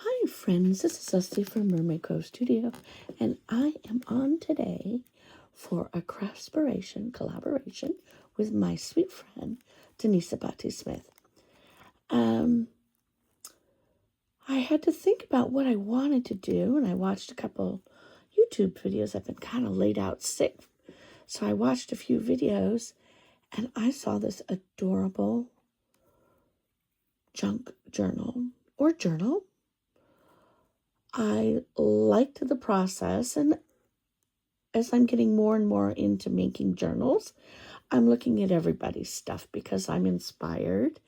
Hi friends, this is Leslie from Mermaid Cove Studio, and I am on today for a Craftspiration collaboration with my sweet friend, Denise Abate-Smith. I had to think about what I wanted to do, and I watched a couple YouTube videos. I've been kind of laid out sick, so I watched a few videos, and I saw this adorable junk journal, or journal. I liked the process, and as I'm getting more and more into making journals, I'm looking at everybody's stuff because I'm inspired,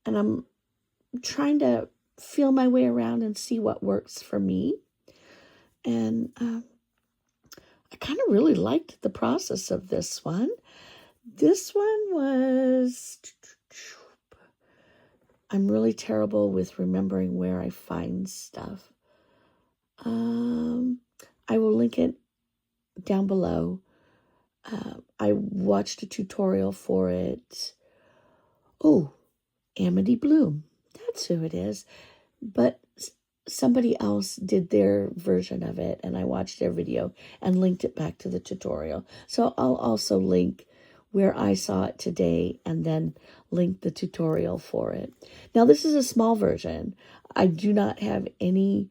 and I'm trying to feel my way around and see what works for me. And I kind of really liked the process of this one. This one was... I'm really terrible with remembering where I find stuff. I will link it down below. I watched a tutorial for it. Oh, Amity Bloom. That's who it is. But somebody else did their version of it, and I watched their video and linked it back to the tutorial. So I'll also link where I saw it today and then link the tutorial for it. Now, this is a small version. I do not have any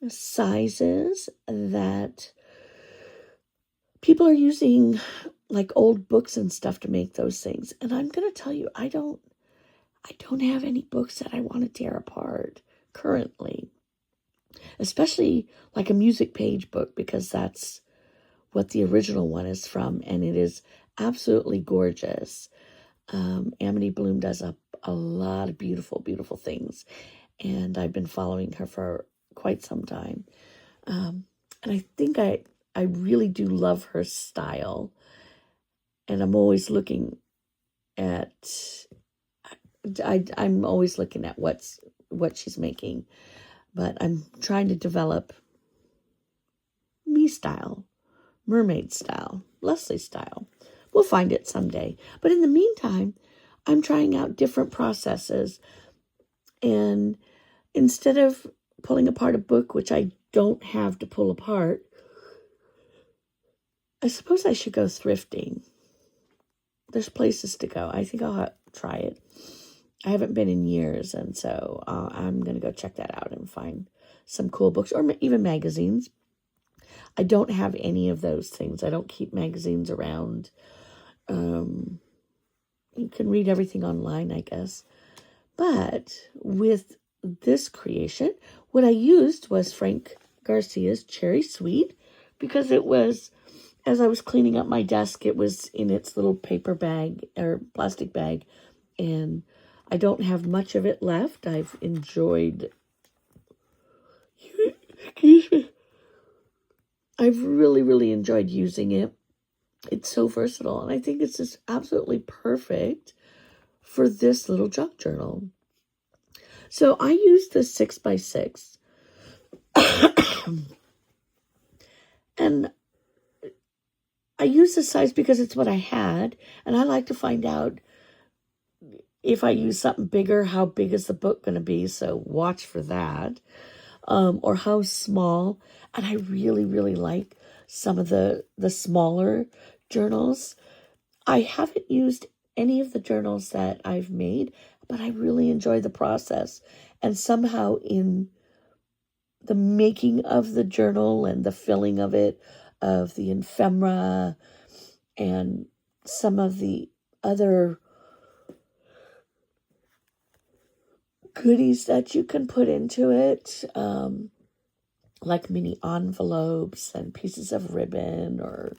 sizes that people are using, like old books and stuff, to make those things. And I'm going to tell you, I don't have any books that I want to tear apart currently, especially like a music page book, because that's what the original one is from, and it is absolutely gorgeous. Amity Bloom does a lot of beautiful, beautiful things, and I've been following her for quite some time. And I think I really do love her style, and I'm always looking at... I'm always looking at what she's making, but I'm trying to develop me style, mermaid style, Leslie style. We'll find it someday. But in the meantime, I'm trying out different processes, and instead of pulling apart a book, which I don't have to pull apart, I suppose I should go thrifting. There's places to go. I think I'll try it. I haven't been in years, and so I'm going to go check that out and find some cool books, or even magazines. I don't have any of those things. I don't keep magazines around. You can read everything online, I guess. But with this creation, what I used was Frank Garcia's Cherry Sweet, because it was, as I was cleaning up my desk, it was in its little paper bag or plastic bag, and I don't have much of it left. I've enjoyed... Excuse me. I've really, really enjoyed using it. It's so versatile, and I think it's just absolutely perfect for this little junk journal. So I used the 6x6, and I use this size because it's what I had, and I like to find out if I use something bigger, how big is the book going to be, so watch for that, or how small. And I really, really like some of the smaller journals. I haven't used any of the journals that I've made, but I really enjoy the process. And somehow in the making of the journal and the filling of it, of the ephemera and some of the other goodies that you can put into it, like mini envelopes and pieces of ribbon, or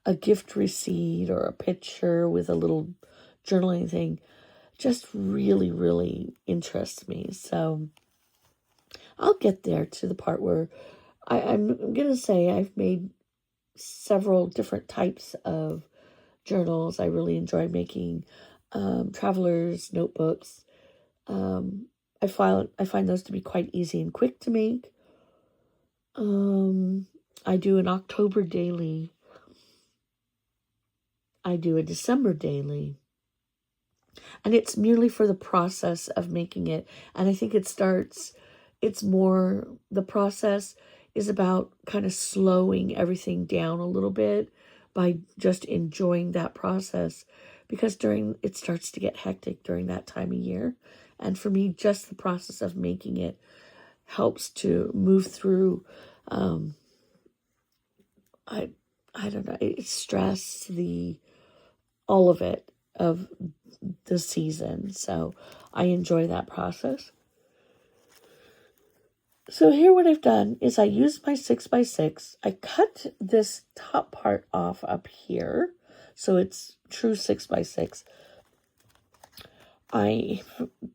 a gift receipt, or a picture with a little journaling thing, just really, really interests me. So I'll get there to the part where I'm going to say I've made several different types of journals. I really enjoy making traveler's notebooks. I find those to be quite easy and quick to make. I do an October daily. I do a December daily. And it's merely for the process of making it. And I think it starts it's more, the process is about kind of slowing everything down a little bit by just enjoying that process, because it starts to get hectic during that time of year. And for me, just the process of making it helps to move through, I don't know, it's stress, all of it, of the season. So I enjoy that process. So here what I've done is I used my 6x6. I cut this top part off up here, so it's true 6x6. I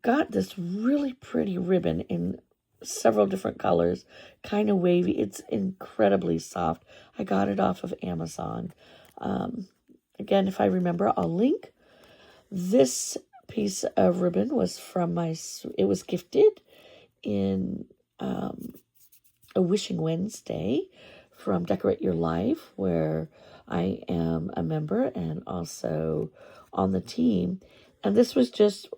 got this really pretty ribbon in several different colors, kind of wavy. It's incredibly soft. I got it off of Amazon. Again, if I remember, I'll link. This piece of ribbon was from it was gifted in a Wishing Wednesday from Decorate Your Life, where I am a member and also on the team. And this was just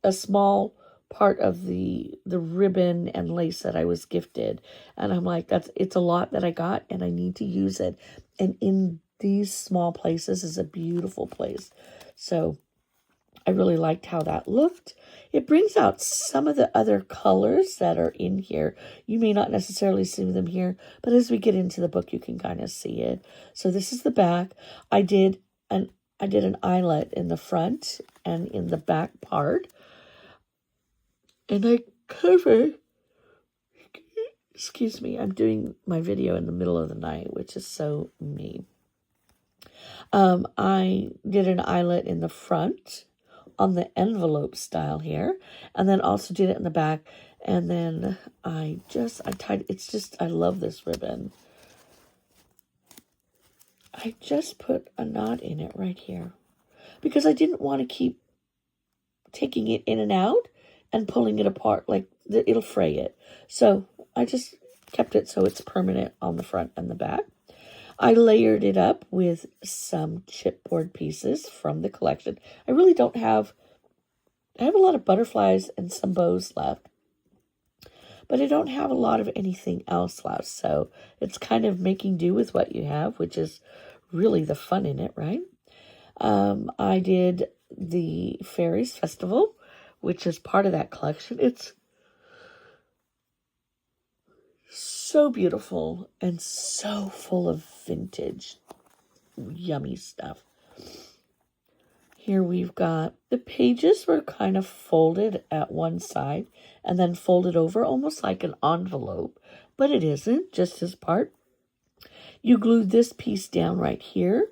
a small part of the ribbon and lace that I was gifted. And I'm like, it's a lot that I got and I need to use it. And in these small places is a beautiful place. So I really liked how that looked. It brings out some of the other colors that are in here. You may not necessarily see them here, but as we get into the book, you can kind of see it. So this is the back. I did an eyelet in the front and in the back part. And I covered, excuse me, I'm doing my video in the middle of the night, which is so me. I did an eyelet in the front on the envelope style here, and then also did it in the back. And then I tied, I love this ribbon. I just put a knot in it right here because I didn't want to keep taking it in and out and pulling it apart, like it'll fray it. So I just kept it so it's permanent on the front and the back. I layered it up with some chipboard pieces from the collection. I really don't have, I have a lot of butterflies and some bows left, but I don't have a lot of anything else left. So it's kind of making do with what you have, which is really the fun in it, right? I did the Fairies Festival, which is part of that collection. It's so beautiful and so full of vintage, yummy stuff. Here we've got, the pages were kind of folded at one side and then folded over almost like an envelope, but it isn't, just this part. You glued this piece down right here.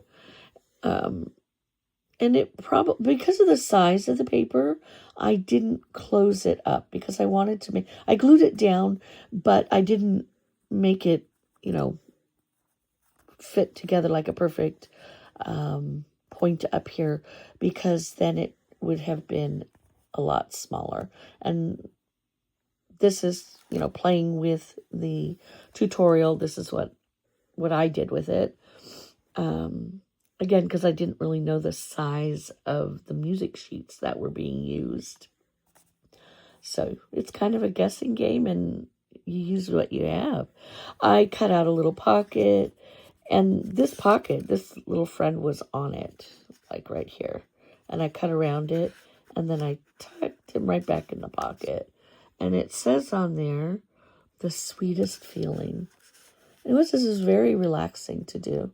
And it probably, because of the size of the paper, I didn't close it up because I wanted to I glued it down, but I didn't make it, fit together like a perfect point up here, because then it would have been a lot smaller. And this is, playing with the tutorial. This is what I did with it. Again, because I didn't really know the size of the music sheets that were being used. So it's kind of a guessing game, and you use what you have. I cut out a little pocket, and this little friend was on it, like right here. And I cut around it, and then I tucked him right back in the pocket. And it says on there, the sweetest feeling. And this is very relaxing to do.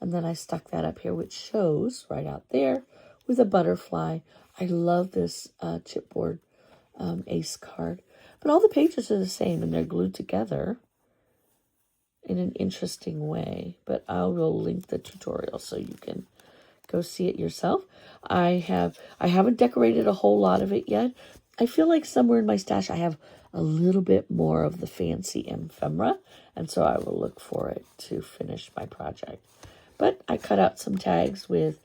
And then I stuck that up here, which shows right out there with a butterfly. I love this chipboard ace card. But all the pages are the same, and they're glued together in an interesting way. But I will link the tutorial so you can go see it yourself. I haven't decorated a whole lot of it yet. I feel like somewhere in my stash I have a little bit more of the fancy ephemera, and so I will look for it to finish my project. But I cut out some tags with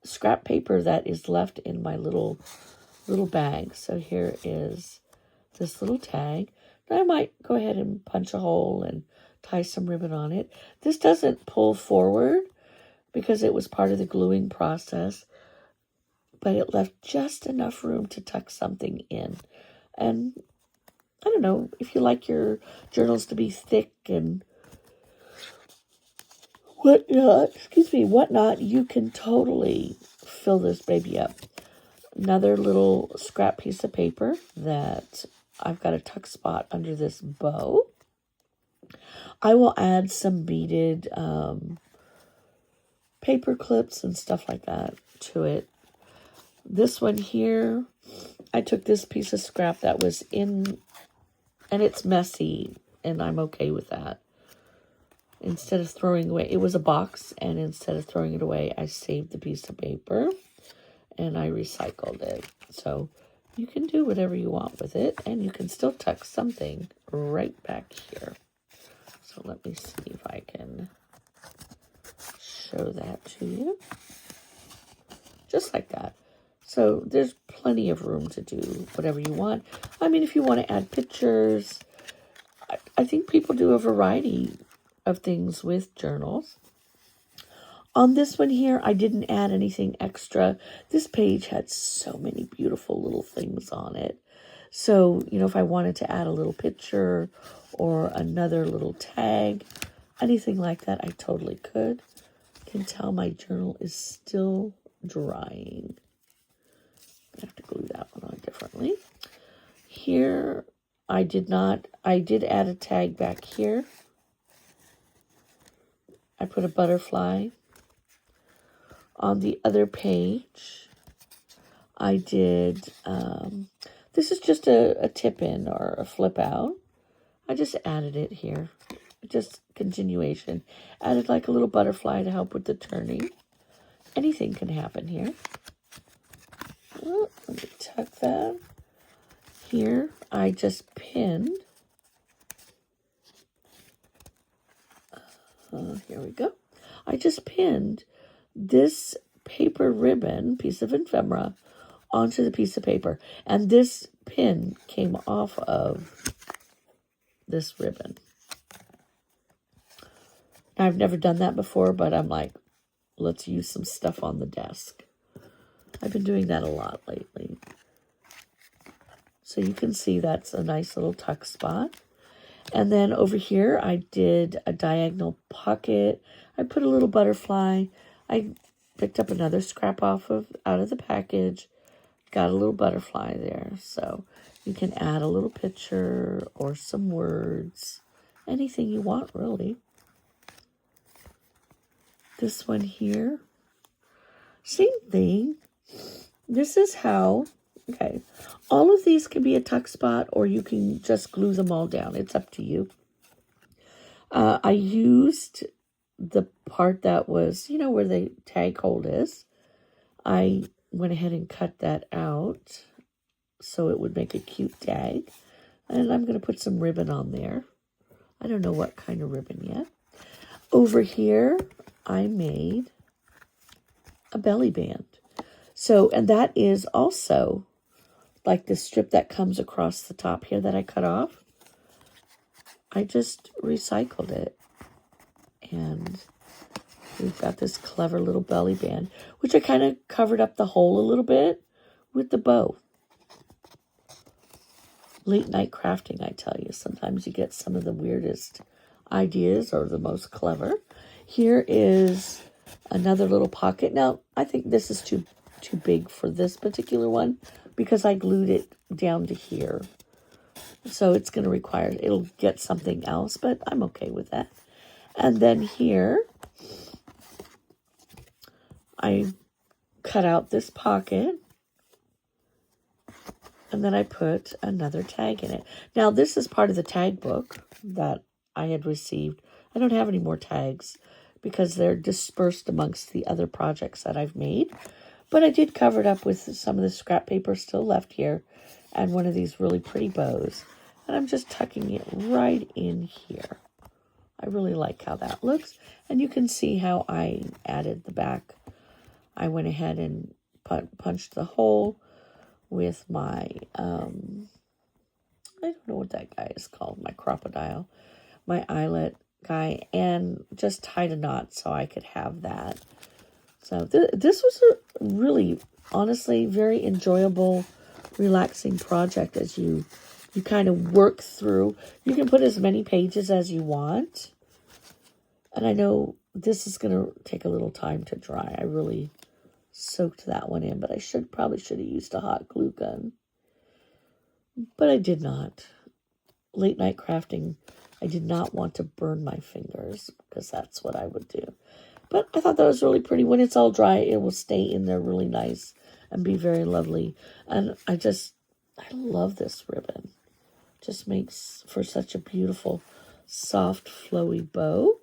scrap paper that is left in my little bag. So here is this little tag. I might go ahead and punch a hole and tie some ribbon on it. This doesn't pull forward because it was part of the gluing process, but it left just enough room to tuck something in. And I don't know, if you like your journals to be thick and whatnot, you can totally fill this baby up. Another little scrap piece of paper that I've got a tuck spot under this bow. I will add some beaded paper clips and stuff like that to it. This one here, I took this piece of scrap that was in, and it's messy, and I'm okay with that. Instead of throwing away, it was a box, and instead of throwing it away, I saved the piece of paper, and I recycled it. So you can do whatever you want with it, and you can still tuck something right back here. So let me see if I can show that to you. Just like that. So there's plenty of room to do whatever you want. I mean, if you want to add pictures, I think people do a variety of things with journals. On this one here, I didn't add anything extra. This page had so many beautiful little things on it. So, you know, if I wanted to add a little picture or another little tag, anything like that, I totally could. You can tell my journal is still drying. I have to glue that one on differently. Here, I did add a tag back here. I put a butterfly. On the other page, I did, this is just a tip-in or a flip-out. I just added it here. Just continuation. Added like a little butterfly to help with the turning. Anything can happen here. Oh, let me tuck that. Here, I just pinned. Here we go. I just pinned this paper ribbon, piece of ephemera, onto the piece of paper. And this pin came off of this ribbon. I've never done that before, but I'm like, let's use some stuff on the desk. I've been doing that a lot lately. So you can see that's a nice little tuck spot. And then over here, I did a diagonal pocket. I put a little butterfly. I picked up another scrap out of the package. Got a little butterfly there. So you can add a little picture or some words. Anything you want, really. This one here. Same thing. This is how, okay, all of these can be a tuck spot or you can just glue them all down. It's up to you. I used the part that was, you know, where the tag hold is. I went ahead and cut that out so it would make a cute tag. And I'm going to put some ribbon on there. I don't know what kind of ribbon yet. Over here, I made a belly band. So, and that is also like the strip that comes across the top here that I cut off. I just recycled it. And we've got this clever little belly band, which I kind of covered up the hole a little bit with the bow. Late night crafting, I tell you. Sometimes you get some of the weirdest ideas or the most clever. Here is another little pocket. Now, I think this is too big for this particular one because I glued it down to here. So it's going to require, it'll get something else, but I'm okay with that. And then here, I cut out this pocket. And then I put another tag in it. Now, this is part of the tag book that I had received. I don't have any more tags because they're dispersed amongst the other projects that I've made. But I did cover it up with some of the scrap paper still left here and one of these really pretty bows. And I'm just tucking it right in here. I really like how that looks. And you can see how I added the back. I went ahead and punched the hole with my, I don't know what that guy is called, my crocodile, my eyelet guy, and just tied a knot so I could have that. So this was a really, honestly, very enjoyable, relaxing project as you you kind of work through. You can put as many pages as you want. And I know this is going to take a little time to dry. I really soaked that one in, but I probably should have used a hot glue gun. But I did not. Late night crafting, I did not want to burn my fingers because that's what I would do. But I thought that was really pretty. When it's all dry, it will stay in there really nice and be very lovely. And I love this ribbon. Just makes for such a beautiful, soft, flowy bow,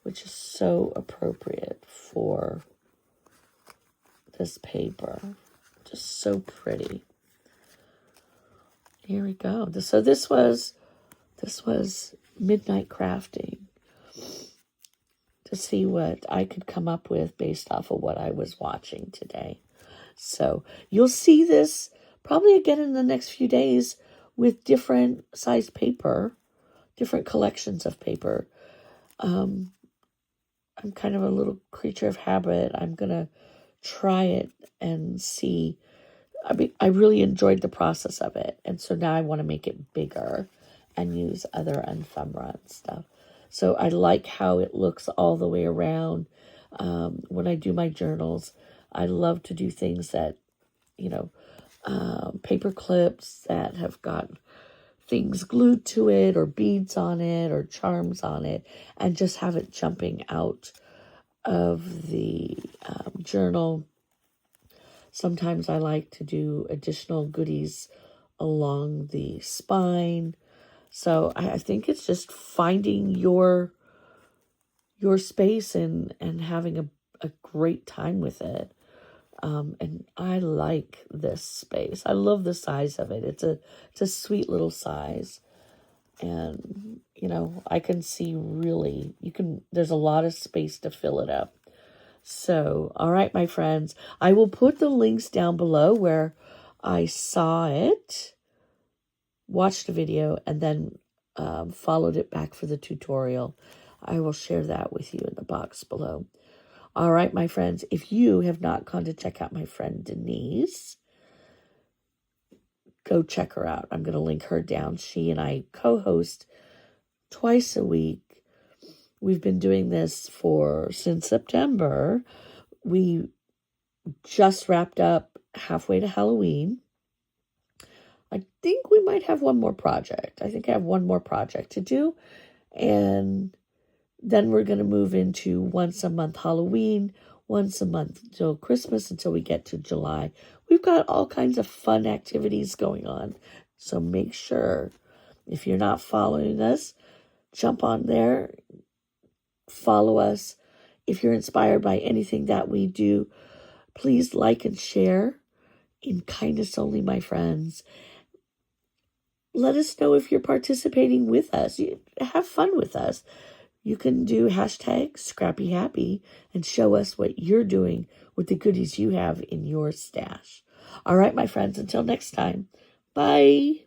which is so appropriate for this paper. Just so pretty. Here we go. So this was midnight crafting, to see what I could come up with based off of what I was watching today. So you'll see this probably again in the next few days with different size paper, different collections of paper. I'm kind of a little creature of habit. I'm going to try it and see. I really enjoyed the process of it. And so now I want to make it bigger and use other ephemera and stuff. So I like how it looks all the way around. When I do my journals, I love to do things that, paper clips that have got things glued to it or beads on it or charms on it, and just have it jumping out of the journal. Sometimes I like to do additional goodies along the spine. So I think it's just finding your space and having a great time with it. And I like this space. I love the size of it. It's a sweet little size. And, I can see really, there's a lot of space to fill it up. So, all right, my friends, I will put the links down below where I saw it, watched the video, and then followed it back for the tutorial. I will share that with you in the box below. All right, my friends, if you have not gone to check out my friend Denise, go check her out. I'm going to link her down. She and I co-host twice a week. We've been doing this since September. We just wrapped up halfway to Halloween. I think we might have one more project. I think I have one more project to do. And then we're going to move into once a month Halloween, once a month till Christmas, until we get to July. We've got all kinds of fun activities going on. So make sure, if you're not following us, jump on there. Follow us. If you're inspired by anything that we do, please like and share. In kindness only, my friends. Let us know if you're participating with us. Have fun with us. You can do #ScrappyHappy and show us what you're doing with the goodies you have in your stash. All right, my friends, until next time. Bye.